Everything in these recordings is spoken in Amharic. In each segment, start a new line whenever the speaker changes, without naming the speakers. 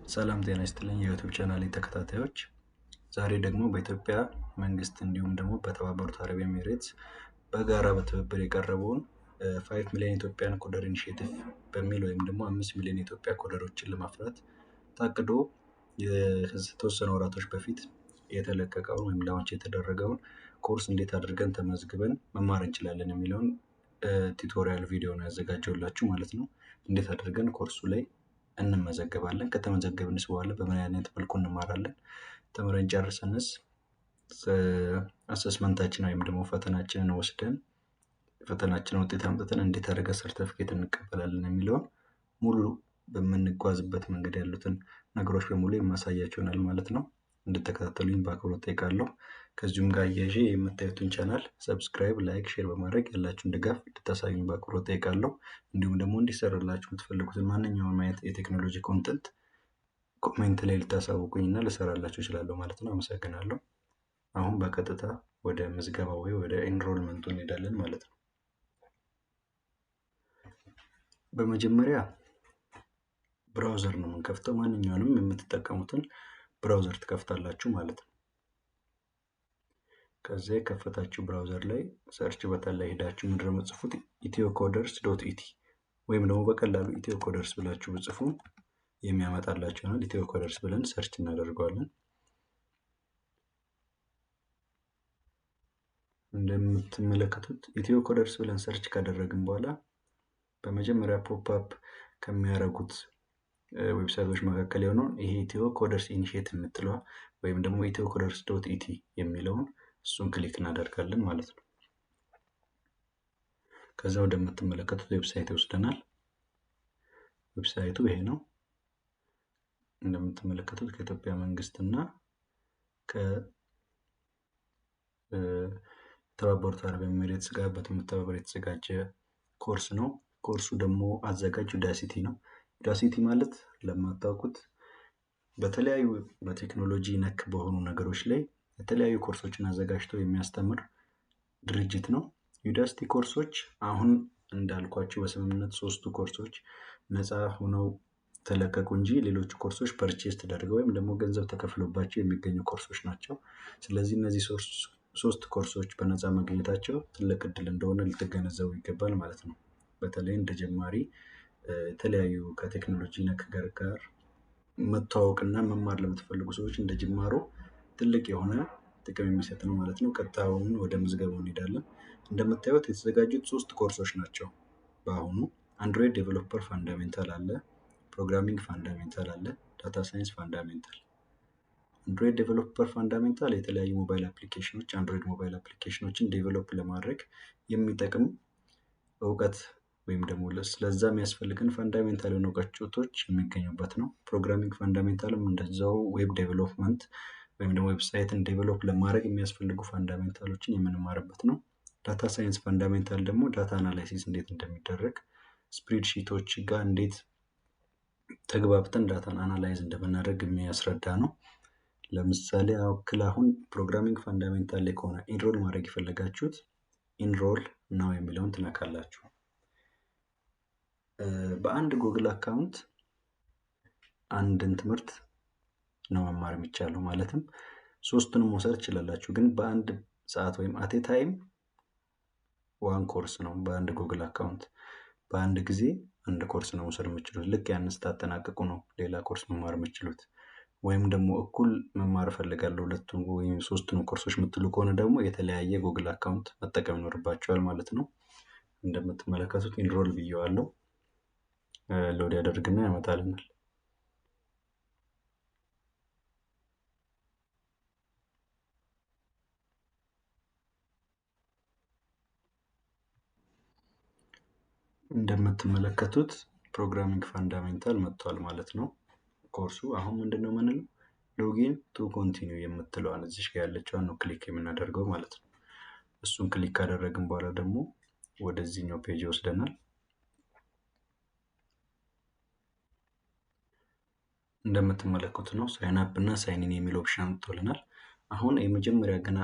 ሰላም ጤና ይስጥልኝ የዩቲዩብ ቻናሌ ተከታታዮች። ዛሬ ደግሞ በኢትዮጵያ መንግስት እንዲሁም ደግሞ በተባበሩት አረብ ኤሚሬትስ በጋራ በትብብር የቀረበውን 5 ሚሊዮን ኢትዮጵያን ኮደር ኢኒሼቲቭ በሚል ወይም ደግሞ 5 ሚሊዮን ኢትዮጵያ ኮደሮችን ለማፍራት ታቅዶ የተወሰኑ ወራቶች በፊት የተለቀቀውን ወይም ላውንች የተደረገውን ኮርስ እንዴት አድርገን ተመዝግበን መማር እንችላለን የሚለውን ቱቶሪያል ቪዲዮ ነው ያዘጋጀሁላችሁ ማለት ነው። እንዴት አድርገን ኮርሱ ላይ እንመዘገባለን፣ ከተመዘገብንስ በኋላ በምን አይነት መልኩ እንማራለን፣ ተምረን ጨርሰንስ አሰስመንታችን ወይም ደግሞ ፈተናችንን ወስደን ፈተናችንን ውጤት አምጥተን እንዴት አድርገን ሰርተፊኬት እንቀበላለን የሚለውን ሙሉ በምንጓዝበት መንገድ ያሉትን ነገሮች በሙሉ የማሳያችሁ ይሆናል ማለት ነው። እንድትከታተሉኝ በአክብሮት እጠይቃለሁ። ከዚሁም ጋር አያይዤ የምታዩትን ቻናል ሰብስክራይብ፣ ላይክ፣ ሼር በማድረግ ያላችሁን ድጋፍ እንድታሳዩኝ በአክብሮት እጠይቃለሁ። እንዲሁም ደግሞ እንዲሰራላችሁ የምትፈልጉትን ማንኛውም አይነት የቴክኖሎጂ ኮንተንት ኮሜንት ላይ ልታሳውቁኝና ልሰራላችሁ እችላለሁ ማለት ነው። አመሰግናለሁ። አሁን በቀጥታ ወደ ምዝገባ ወይ ወደ ኤንሮልመንቱ እንሄዳለን ማለት ነው። በመጀመሪያ ብራውዘር ነው የምንከፍተው። ማንኛውንም የምትጠቀሙትን ብራውዘር ትከፍታላችሁ ማለት ነው። ከዛ የከፈታችሁ ብራውዘር ላይ ሰርች በተን ላይ ሄዳችሁ ምንድነው የምትጽፉት ethiokoders.et ወይም ደግሞ በቀላሉ ኢትዮኮደርስ ብላችሁ ብጽፉ የሚያመጣላችሁ ነው። ኢትዮኮደርስ ብለን ሰርች እናደርገዋለን። እንደምትመለከቱት ኢትዮኮደርስ ብለን ሰርች ካደረግን በኋላ በመጀመሪያ ፖፕ አፕ ከሚያደርጉት ዌብሳይቶች መካከል የሆነውን ይሄ ኢትዮኮደርስ ኢኒሼቲቭ የምትለዋ ወይም ደግሞ ethiokoders.et የሚለውን እሱን ክሊክ እናደርጋለን ማለት ነው። ከዛ ወደምትመለከቱት ዌብሳይት ይወስደናል። ዌብሳይቱ ይሄ ነው። እንደምትመለከቱት ከኢትዮጵያ መንግስትና ከተባበሩት አረብ ኤሚሬትስ ጋር በመተባበር የተዘጋጀ ኮርስ ነው። ኮርሱ ደግሞ አዘጋጁ ዩዳሲቲ ነው። ዩዳሲቲ ማለት ለማታውቁት በተለያዩ በቴክኖሎጂ ነክ በሆኑ ነገሮች ላይ የተለያዩ ኮርሶችን አዘጋጅቶ የሚያስተምር ድርጅት ነው። ዩዳሲቲ ኮርሶች አሁን እንዳልኳችሁ በስምምነት 3ቱ ኮርሶች ነፃ ሆነው ተለቀቁ እንጂ ሌሎቹ ኮርሶች ፐርቼዝ ተደርገው ወይም ደግሞ ገንዘብ ተከፍሎባቸው የሚገኙ ኮርሶች ናቸው። ስለዚህ እነዚህ 3 ኮርሶች በነፃ ማግኘታቸው ትልቅ እድል እንደሆነ ልትገነዘቡ ይገባል ማለት ነው። በተለይ እንደ ጀማሪ የተለያዩ ከቴክኖሎጂ ነክ ጋር መተዋወቅና መማር ለምትፈልጉ ሰዎች እንደ ጅማሮ ትልቅ የሆነ ጥቅም የሚሰጥ ነው ማለት ነው። ቀጣዩን ወደ ምዝገባው እንሄዳለን። እንደምታዩት የተዘጋጁት 3 ኮርሶች ናቸው። በአሁኑ አንድሮይድ ዴቨሎፐር ፋንዳሜንታል አለ፣ ፕሮግራሚንግ ፋንዳሜንታል አለ፣ ዳታ ሳይንስ ፋንዳሜንታል። አንድሮይድ ዴቨሎፐር ፋንዳሜንታል የተለያዩ ሞባይል አፕሊኬሽኖች አንድሮይድ ሞባይል አፕሊኬሽኖችን ዴቨሎፕ ለማድረግ የሚጠቅም እውቀት ወይም ደግሞ ስለዛ የሚያስፈልገን ፋንዳሜንታል የሆኑ እውቀቶች የሚገኙበት ነው። ፕሮግራሚንግ ፋንዳሜንታልም እንደዛው ዌብ ዴቨሎፕመንት ወይም ደግሞ ዌብሳይትን ዴቨሎፕ ለማድረግ የሚያስፈልጉ ፋንዳሜንታሎችን የምንማርበት ነው። ዳታ ሳይንስ ፋንዳሜንታል ደግሞ ዳታ አናላይሲስ እንዴት እንደሚደረግ፣ ስፕሬድሺቶች ጋር እንዴት ተግባብተን ዳታን አናላይዝ እንደምናደርግ የሚያስረዳ ነው። ለምሳሌ አሁን ፕሮግራሚንግ ፋንዳሜንታል ላይ ከሆነ ኢንሮል ማድረግ የፈለጋችሁት ኢንሮል ናው የሚለውን ትነካላችሁ። በአንድ ጉግል አካውንት አንድን ትምህርት ነው መማር የሚቻለው። ማለትም 3ቱንም መውሰድ ትችላላችሁ፣ ግን በአንድ ሰዓት ወይም አቴ ታይም ዋን ኮርስ ነው። በአንድ ጉግል አካውንት በአንድ ጊዜ አንድ ኮርስ ነው መውሰድ የምትችሉት። ልክ ያን ስታጠናቅቁ ነው ሌላ ኮርስ መማር የምትችሉት። ወይም ደግሞ እኩል መማር እፈልጋለሁ 2ቱን ወይም 3ቱን ኮርሶች የምትሉ ከሆነ ደግሞ የተለያየ ጉግል አካውንት መጠቀም ይኖርባቸዋል ማለት ነው። እንደምትመለከቱት ኢንሮል ብየዋለሁ። ሎድ ያደርግና ያመጣልናል። እንደምትመለከቱት ፕሮግራሚንግ ፋንዳሜንታል መጥቷል ማለት ነው ኮርሱ። አሁን ምንድነው የምንለው? ሎጊን ቱ ኮንቲኒው የምትለዋን እዚህ ጋር ያለችዋን ነው ክሊክ የምናደርገው ማለት ነው። እሱን ክሊክ ካደረግን በኋላ ደግሞ ወደዚህኛው ፔጅ ይወስደናል። እንደምትመለከቱት ነው ሳይን አፕ እና ሳይን ኢን የሚል ኦፕሽን አምጥቶልናል። አሁን የመጀመሪያ ገና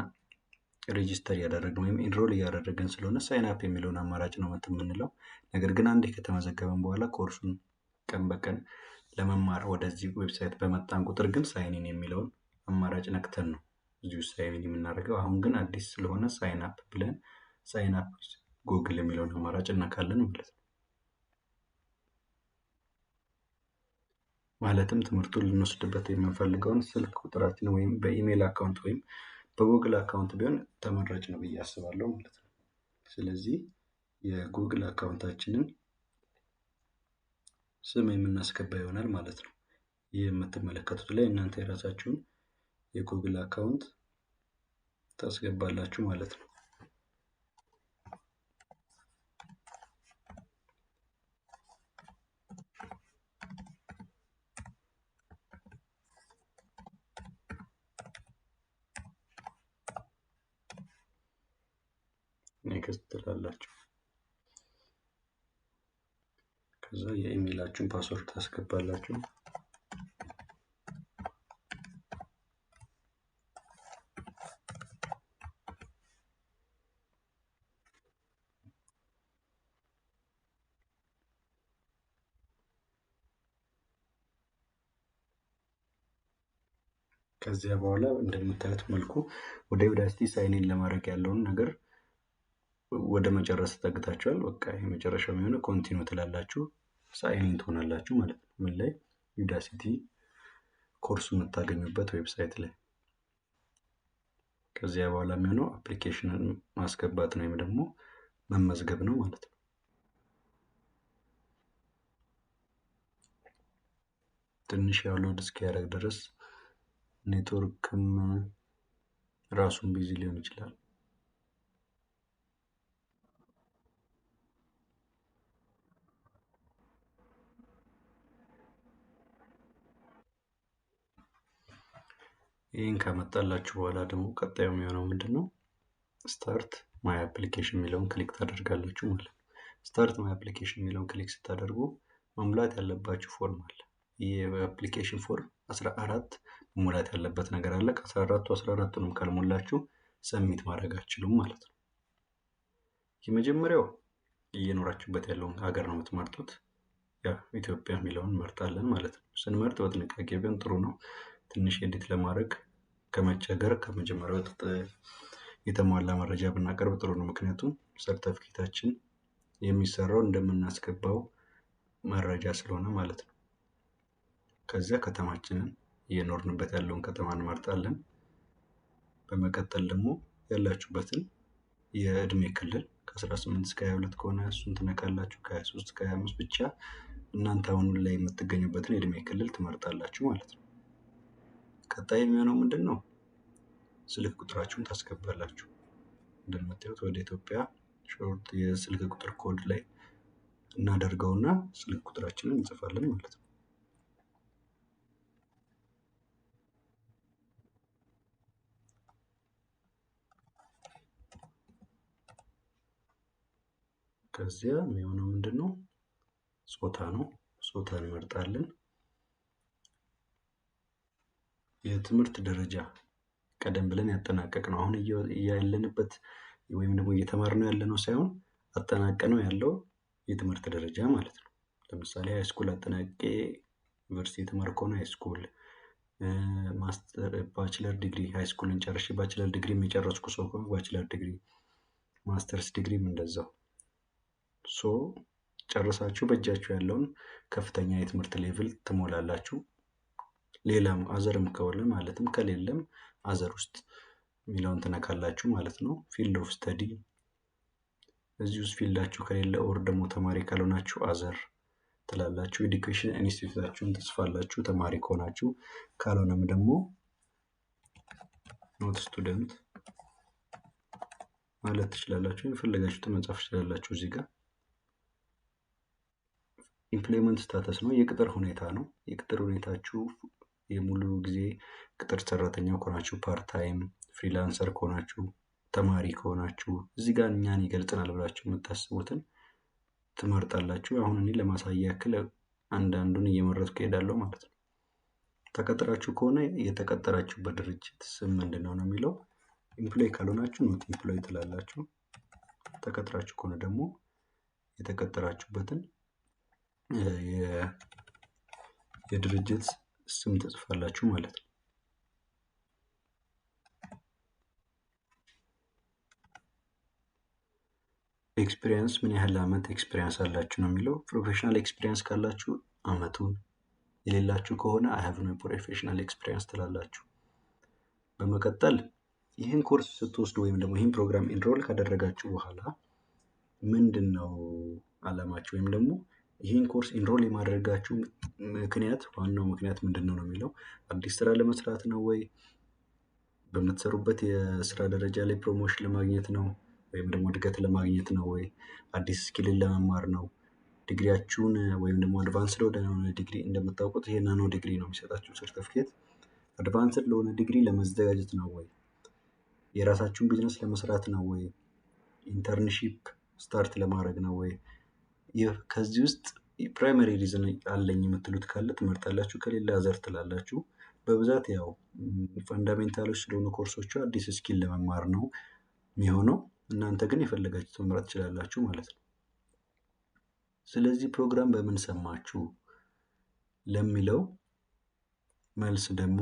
ሬጂስተር ያደረግን ወይም ኢንሮል እያደረግን ስለሆነ ሳይን አፕ የሚለውን አማራጭ ነው የምንለው። ነገር ግን አንዴ ከተመዘገበን በኋላ ኮርሱን ቀን በቀን ለመማር ወደዚህ ዌብሳይት በመጣን ቁጥር ግን ሳይኒን የሚለውን አማራጭ ነክተን ነው እዚሁ ሳይኒን የምናደርገው። አሁን ግን አዲስ ስለሆነ ሳይን አፕ ብለን ሳይን አፕ ጉግል የሚለውን አማራጭ እነካለን ማለት ነው። ማለትም ትምህርቱን ልንወስድበት የምንፈልገውን ስልክ ቁጥራችን ወይም በኢሜይል አካውንት ወይም በጉግል አካውንት ቢሆን ተመራጭ ነው ብዬ አስባለሁ ማለት ነው። ስለዚህ የጉግል አካውንታችንን ስም የምናስገባ ይሆናል ማለት ነው። ይህ የምትመለከቱት ላይ እናንተ የራሳችሁን የጉግል አካውንት ታስገባላችሁ ማለት ነው። ኔክስት ትላላችሁ። ከዛ የኢሜይላችሁን ፓስወርድ ታስገባላችሁ። ከዚያ በኋላ እንደምታዩት መልኩ ወደ ዩዳሲቲ ሳይኒን ለማድረግ ያለውን ነገር ወደ መጨረስ ተጠግታችኋል። በቃ የመጨረሻው የሚሆነው ኮንቲኒው ትላላችሁ፣ ሳይኒን ትሆናላችሁ ማለት ነው። ምን ላይ? ዩዳሲቲ ኮርሱ የምታገኙበት ዌብሳይት ላይ። ከዚያ በኋላ የሚሆነው አፕሊኬሽንን ማስገባት ነው ወይም ደግሞ መመዝገብ ነው ማለት ነው። ትንሽ ሎድ እስኪያደርግ ድረስ ኔትወርክም ራሱን ቢዚ ሊሆን ይችላል። ይህን ከመጣላችሁ በኋላ ደግሞ ቀጣዩ የሚሆነው ምንድነው? ስታርት ማይ አፕሊኬሽን የሚለውን ክሊክ ታደርጋላችሁ ማለት ነው። ስታርት ማይ አፕሊኬሽን የሚለውን ክሊክ ስታደርጉ መሙላት ያለባችሁ ፎርም አለ። ይህ የአፕሊኬሽን ፎርም 14 መሙላት ያለበት ነገር አለ። ከ14ቱ 14ቱንም ካልሞላችሁ ሰሚት ማድረግ አትችሉም ማለት ነው። የመጀመሪያው እየኖራችሁበት ያለውን ሀገር ነው የምትመርጡት። ኢትዮጵያ የሚለውን እንመርጣለን ማለት ነው። ስንመርጥ በጥንቃቄ ቢሆን ጥሩ ነው። ትንሽ ኤዲት ለማድረግ ከመቸገር ከመጀመሪያው የተሟላ መረጃ ብናቀርብ ጥሩ ነው። ምክንያቱም ሰርተፊኬታችን የሚሰራው እንደምናስገባው መረጃ ስለሆነ ማለት ነው። ከዚያ ከተማችንን እየኖርንበት ያለውን ከተማ እንመርጣለን። በመቀጠል ደግሞ ያላችሁበትን የእድሜ ክልል ከ18 እስከ 22 ከሆነ እሱን ትነካላችሁ። ከ23 እስከ 25 ብቻ እናንተ አሁን ላይ የምትገኙበትን የእድሜ ክልል ትመርጣላችሁ ማለት ነው። ቀጣይ የሚሆነው ምንድን ነው? ስልክ ቁጥራችሁን ታስገባላችሁ። እንደምታዩት ወደ ኢትዮጵያ ሾርት የስልክ ቁጥር ኮድ ላይ እናደርገውና ስልክ ቁጥራችንን እንጽፋለን ማለት ነው። ከዚያ የሚሆነው ምንድን ነው? ጾታ ነው። ጾታ እንመርጣለን። የትምህርት ደረጃ ቀደም ብለን ያጠናቀቅነው አሁን ያለንበት ወይም ደግሞ እየተማርነው ያለነው ሳይሆን አጠናቀነው ያለው የትምህርት ደረጃ ማለት ነው። ለምሳሌ ሃይስኩል አጠናቅቄ ዩኒቨርሲቲ የተማርኩ ከሆነ ሃይስኩል፣ ማስተር ባችለር ዲግሪ ሃይስኩልን ጨርሼ ባችለር ዲግሪ የጨረስኩ ሰው ከሆነ ባችለር ዲግሪ፣ ማስተርስ ዲግሪም እንደዛው። ጨርሳችሁ በእጃችሁ ያለውን ከፍተኛ የትምህርት ሌቭል ትሞላላችሁ። ሌላም አዘርም ከሆነ ማለትም ከሌለም አዘር ውስጥ የሚለውን ትነካላችሁ ማለት ነው። ፊልድ ኦፍ ስተዲ እዚህ ውስጥ ፊልዳችሁ ከሌለ ኦር ደግሞ ተማሪ ካልሆናችሁ አዘር ትላላችሁ። ኤዱኬሽን ኢንስቲትዩታችሁን ትጽፋላችሁ ተማሪ ከሆናችሁ፣ ካልሆነም ደግሞ ኖት ስቱደንት ማለት ትችላላችሁ። የፈለጋችሁትን መጻፍ ትችላላችሁ። እዚህ ጋር ኢምፕሎይመንት ስታተስ ነው፣ የቅጥር ሁኔታ ነው። የቅጥር ሁኔታችሁ የሙሉ ጊዜ ቅጥር ሰራተኛ ከሆናችሁ፣ ፓርት ታይም ፍሪላንሰር ከሆናችሁ፣ ተማሪ ከሆናችሁ እዚህ ጋር እኛን ይገልጽናል ብላችሁ የምታስቡትን ትመርጣላችሁ። አሁን እኔ ለማሳያ ያክል አንዳንዱን እየመረጥኩ እሄዳለሁ ማለት ነው። ተቀጥራችሁ ከሆነ የተቀጠራችሁበት ድርጅት ስም ምንድነው ነው የሚለው። ኢምፕሎይ ካልሆናችሁ ኖት ኢምፕሎይ ትላላችሁ። ተቀጥራችሁ ከሆነ ደግሞ የተቀጠራችሁበትን የድርጅት ስም ትጽፋላችሁ ማለት ነው። ኤክስፒሪየንስ ምን ያህል አመት ኤክስፒሪየንስ አላችሁ ነው የሚለው። ፕሮፌሽናል ኤክስፒሪየንስ ካላችሁ አመቱን፣ የሌላችሁ ከሆነ አይ ሃቭ ኖ ፕሮፌሽናል ኤክስፒሪየንስ ትላላችሁ። በመቀጠል ይህን ኮርስ ስትወስዱ ወይም ደግሞ ይህን ፕሮግራም ኢንሮል ካደረጋችሁ በኋላ ምንድን ነው አላማችሁ ወይም ደግሞ ይህን ኮርስ ኢንሮል የማድረጋችሁ ምክንያት፣ ዋናው ምክንያት ምንድን ነው የሚለው። አዲስ ስራ ለመስራት ነው ወይ? በምትሰሩበት የስራ ደረጃ ላይ ፕሮሞሽን ለማግኘት ነው ወይም ደግሞ እድገት ለማግኘት ነው ወይ? አዲስ ስኪልን ለመማር ነው? ዲግሪያችሁን ወይም ደግሞ አድቫንስድ ወደሆነ ዲግሪ፣ እንደምታውቁት ይሄ ናኖ ዲግሪ ነው የሚሰጣችሁ ሰርተፍኬት። አድቫንስድ ለሆነ ዲግሪ ለመዘጋጀት ነው ወይ? የራሳችሁን ቢዝነስ ለመስራት ነው ወይ? ኢንተርንሺፕ ስታርት ለማድረግ ነው ወይ? ከዚህ ውስጥ ፕራይመሪ ሪዝን አለኝ የምትሉት ካለ ትመርጣላችሁ፣ ከሌላ አዘር ትላላችሁ። በብዛት ያው ፈንዳሜንታሎች ስለሆኑ ኮርሶቹ አዲስ ስኪል ለመማር ነው የሚሆነው። እናንተ ግን የፈለጋችሁ መምረጥ ትችላላችሁ ማለት ነው። ስለዚህ ፕሮግራም በምን ሰማችሁ ለሚለው መልስ ደግሞ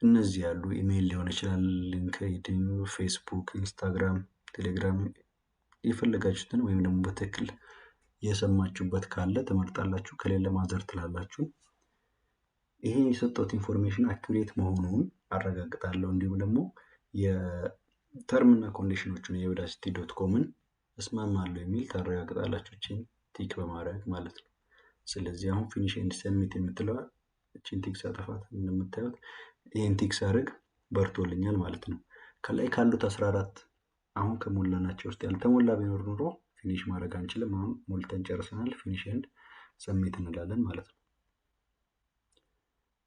እነዚህ ያሉ ኢሜይል ሊሆን ይችላል፣ ሊንክድኢን፣ ፌስቡክ፣ ኢንስታግራም፣ ቴሌግራም፣ የፈለጋችሁትን ወይም ደግሞ በትክክል የሰማችሁበት ካለ ትመርጣላችሁ፣ ከሌለ ማዘር ትላላችሁ። ይሄ የሰጠሁት ኢንፎርሜሽን አኩሬት መሆኑን አረጋግጣለሁ። እንዲሁም ደግሞ የተርምና ኮንዲሽኖቹን የዩዳሲቲ.ኮምን እስማማለሁ የሚል ታረጋግጣላችሁ፣ እቺን ቲክ በማድረግ ማለት ነው። ስለዚህ አሁን ፊኒሽ ኤንድ ሰሚት የምትለዋ እቺን ቲክ ሳጠፋት እንደምታዩት ይህን ቲክ ሳደርግ በርቶልኛል ማለት ነው። ከላይ ካሉት 14 አሁን ከሞላናቸው ውስጥ ያልተሞላ ቢኖር ኑሮ ፊኒሽ ማድረግ አንችልም። አሁን ሞልተን ጨርሰናል። ፊኒሽ ኤንድ ሰሚት እንላለን ማለት ነው።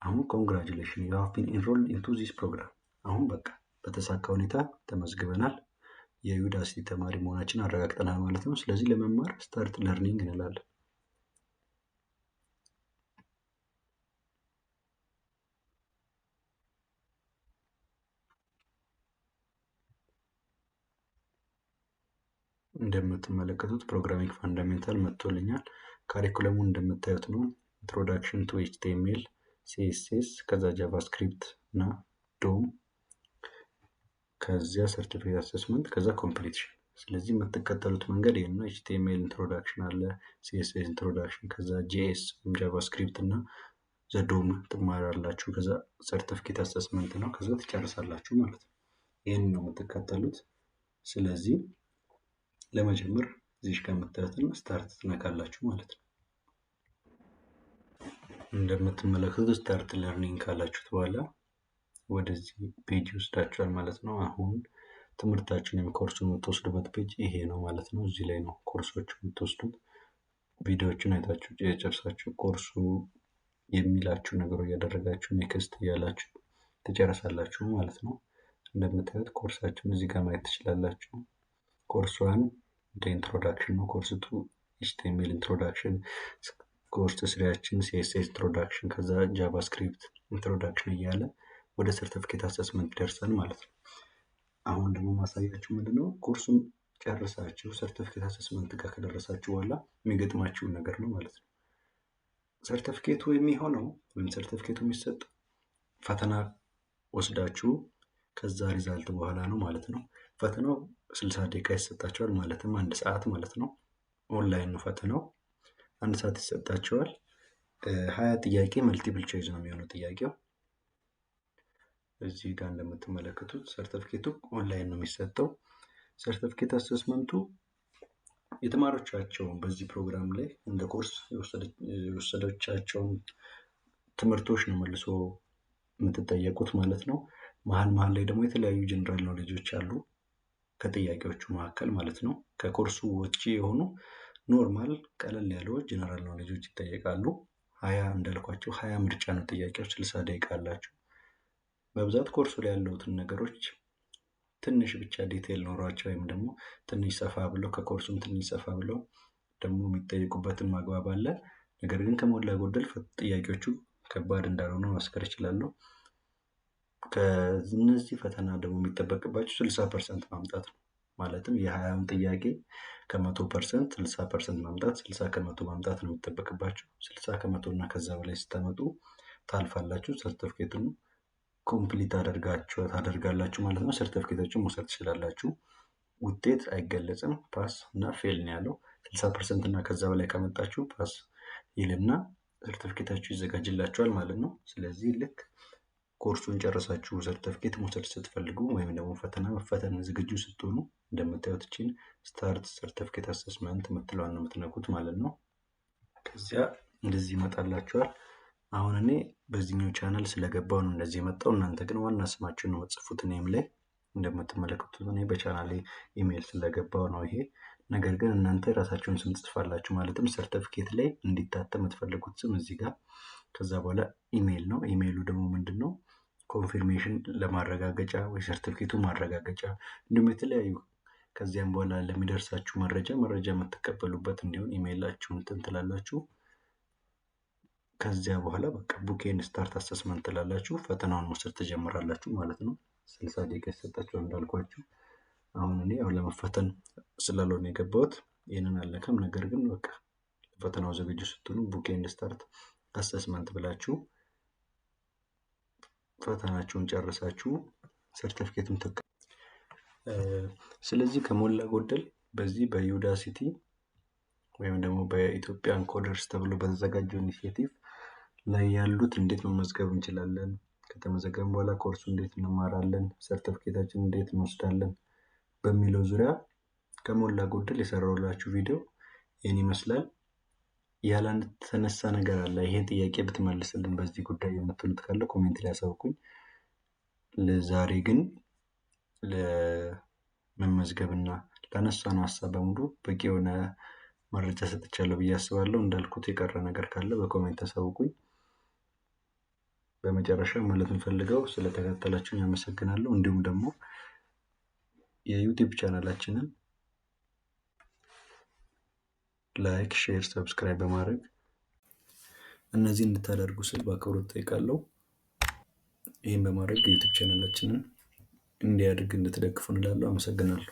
አሁን ኮንግራጁሌሽን ዩ ሃቭ ቢን ኢንሮልድ ኢንቱ ዚስ ፕሮግራም። አሁን በቃ በተሳካ ሁኔታ ተመዝግበናል፣ የዩዳሲቲ ተማሪ መሆናችን አረጋግጠናል ማለት ነው። ስለዚህ ለመማር ስታርት ለርኒንግ እንላለን። እንደምትመለከቱት ፕሮግራሚንግ ፋንዳሜንታል መጥቶልኛል። ካሪኩለሙን እንደምታዩት ነው። ኢንትሮዳክሽን ቱ ኤችቲኤምኤል፣ ሲኤስኤስ፣ ከዛ ጃቫስክሪፕት እና ዶም፣ ከዚያ ሰርቲፊኬት አሰስመንት፣ ከዛ ኮምፕሊሽን። ስለዚህ የምትከተሉት መንገድ ይሄን ነው። ኤችቲኤምኤል ኢንትሮዳክሽን አለ፣ ሲኤስኤስ ኢንትሮዳክሽን፣ ከዛ ጄኤስ ወይም ጃቫስክሪፕት እና ዘዶም ትማራላችሁ። ከዛ ሰርቲፊኬት አሰስመንት ነው፣ ከዛ ትጨርሳላችሁ ማለት ነው። ይህን ነው የምትከተሉት። ስለዚህ ለመጀመር እዚህ ጋር የምታዩትን ስታርት ትነካላችሁ ማለት ነው። እንደምትመለከቱት ስታርት ለርኒንግ ካላችሁት በኋላ ወደዚህ ፔጅ ይወስዳችኋል ማለት ነው። አሁን ትምህርታችሁን ወይም ኮርሱን የምትወስዱበት ፔጅ ይሄ ነው ማለት ነው። እዚህ ላይ ነው ኮርሶቹ የምትወስዱት። ቪዲዮዎችን አይታችሁ የጨርሳችሁ ኮርሱ የሚላችሁ ነገር እያደረጋችሁ ኔክስት እያላችሁ ትጨርሳላችሁ ማለት ነው። እንደምታዩት ኮርሳችሁን እዚህ ጋር ማየት ትችላላችሁ። ኮርስ 1 እንደ ኢንትሮዳክሽን ነው። ኮርስ 2 ኤችቲኤምኤል ኢንትሮዳክሽን፣ ኮርስ 3 ሲኤስኤስ ኢንትሮዳክሽን፣ ከዛ ጃቫስክሪፕት ኢንትሮዳክሽን እያለ ወደ ሰርቲፊኬት አሰስመንት ደርሰን ማለት ነው። አሁን ደግሞ ማሳያችሁ ምንድነው ኮርሱን ጨርሳችሁ ሰርቲፊኬት አሰስመንት ጋር ከደረሳችሁ በኋላ የሚገጥማችሁን ነገር ነው ማለት ነው። ሰርቲፊኬቱ የሚሆነው ወይም ሰርቲፊኬቱ የሚሰጥ ፈተና ወስዳችሁ ከዛ ሪዛልት በኋላ ነው ማለት ነው። ፈተናው 60 ደቂቃ ይሰጣቸዋል፣ ማለትም 1 ሰዓት ማለት ነው። ኦንላይን ነው ፈተናው፣ 1 ሰዓት ይሰጣቸዋል። 20 ጥያቄ መልቲፕል ቾይስ ነው የሚሆነው ጥያቄው። እዚህ ጋር እንደምትመለከቱት ሰርቲፊኬቱ ኦንላይን ነው የሚሰጠው። ሰርቲፊኬት አሰስመንቱ የተማሪዎቻቸውን በዚህ ፕሮግራም ላይ እንደ ኮርስ የወሰደቻቸውን ትምህርቶች ነው መልሶ የምትጠየቁት ማለት ነው። መሀል ላይ ደግሞ የተለያዩ ጀነራል ኖሌጆች አሉ ከጥያቄዎቹ መካከል ማለት ነው። ከኮርሱ ውጪ የሆኑ ኖርማል ቀለል ያለው ጀነራል ኖሌጆች ይጠየቃሉ። 20 እንዳልኳቸው 20 ምርጫ ነው ጥያቄዎች፣ 60 ደቂቃ አላቸው። በብዛት ኮርሱ ላይ ያሉትን ነገሮች ትንሽ ብቻ ዲቴል ኖሯቸው ወይም ደግሞ ትንሽ ሰፋ ብለው ከኮርሱም ትንሽ ሰፋ ብለው ደግሞ የሚጠየቁበትን ማግባብ አለ። ነገር ግን ከሞላ ጎደል ጥያቄዎቹ ከባድ እንዳልሆነ ማስከር እችላለሁ። ከነዚህ ፈተና ደግሞ የሚጠበቅባችሁ 60% ማምጣት ነው። ማለትም የ20ውን ጥያቄ ከ100% 60% ማምጣት 60 ከመቶ ማምጣት ነው የሚጠበቅባችሁ። 60 ከመቶ እና ከዛ በላይ ስታመጡ ታልፋላችሁ። ሰርተፍኬቱን ኮምፕሊት ታደርጋላችሁ ማለት ነው። ሰርተፍኬታችሁን መውሰድ ትችላላችሁ። ውጤት አይገለጽም። ፓስ እና ፌል ነው ያለው። 60% እና ከዛ በላይ ካመጣችሁ ፓስ ይልና ሰርተፍኬታችሁ ይዘጋጅላችኋል ማለት ነው። ስለዚህ ልክ ኮርሱን ጨርሳችሁ ሰርተፍኬት መውሰድ ስትፈልጉ ወይም ደግሞ ፈተና መፈተን ዝግጁ ስትሆኑ እንደምታዩት እቺን ስታርት ሰርተፍኬት አሰስመንት የምትለዋን ነው የምትነኩት ማለት ነው። ከዚያ እንደዚህ ይመጣላችኋል። አሁን እኔ በዚህኛው ቻናል ስለገባው ነው እንደዚህ የመጣው። እናንተ ግን ዋና ስማችሁን ነው ጽፉት። እኔም ላይ እንደምትመለከቱት እኔ በቻናሌ ኢሜይል ስለገባው ነው ይሄ። ነገር ግን እናንተ የራሳችሁን ስም ትጽፋላችሁ። ማለትም ሰርተፍኬት ላይ እንዲታተም የምትፈልጉት ስም እዚህ ጋር። ከዛ በኋላ ኢሜይል ነው። ኢሜይሉ ደግሞ ምንድን ነው? ኮንፊርሜሽን ለማረጋገጫ ወይ ሰርተፍኬቱ ማረጋገጫ እንዲሁም የተለያዩ ከዚያም በኋላ ለሚደርሳችሁ መረጃ የምትቀበሉበት እንዲሆን ኢሜይላችሁን እንትን ትላላችሁ። ከዚያ በኋላ በቃ ቡኬን ስታርት አሰስመንት ትላላችሁ። ፈተናውን መውሰድ ትጀምራላችሁ ማለት ነው። 60 ደቂቃ ይሰጣችኋል እንዳልኳችሁ። አሁን እኔ ያው ለመፈተን ስላልሆነ የገባሁት ይህንን አልነካም። ነገር ግን በቃ ለፈተናው ዝግጁ ስትሆኑ ቡኬን ስታርት አሰስመንት ብላችሁ ፈተናችሁን ጨርሳችሁ ሰርተፍኬቱን ስለዚህ ከሞላ ጎደል በዚህ በዩዳሲቲ ወይም ደግሞ በኢትዮጵያን ኮደርስ ተብሎ በተዘጋጀው ኢኒሼቲቭ ላይ ያሉት እንዴት መመዝገብ እንችላለን፣ ከተመዘገብን በኋላ ኮርሱ እንዴት እንማራለን፣ ሰርተፍኬታችን እንዴት እንወስዳለን በሚለው ዙሪያ ከሞላ ጎደል የሰራሁላችሁ ቪዲዮ ይህን ይመስላል። ያላነሳ ነገር አለ ይሄን ጥያቄ ብትመልስልን በዚህ ጉዳይ የምትሉት ካለ ኮሜንት ላይ አሳውቁኝ። ለዛሬ ግን ለመመዝገብና ላነሳነው ሀሳብ በሙሉ በቂ የሆነ መረጃ ሰጥቻለሁ ብዬ አስባለሁ። እንዳልኩት የቀረ ነገር ካለ በኮሜንት አሳውቁኝ። በመጨረሻ ማለት የምፈልገው ስለተከታተላችሁኝ አመሰግናለሁ። እንዲሁም ደግሞ የዩቲዩብ ቻናላችንን ላይክ፣ ሼር፣ ሰብስክራይብ በማድረግ እነዚህ እንድታደርጉ ስል በአክብሮት ጠይቃለሁ። ይህን በማድረግ ዩቲዩብ ቻናላችንን እንዲያድግ እንድትደግፉ እንላለሁ። አመሰግናለሁ።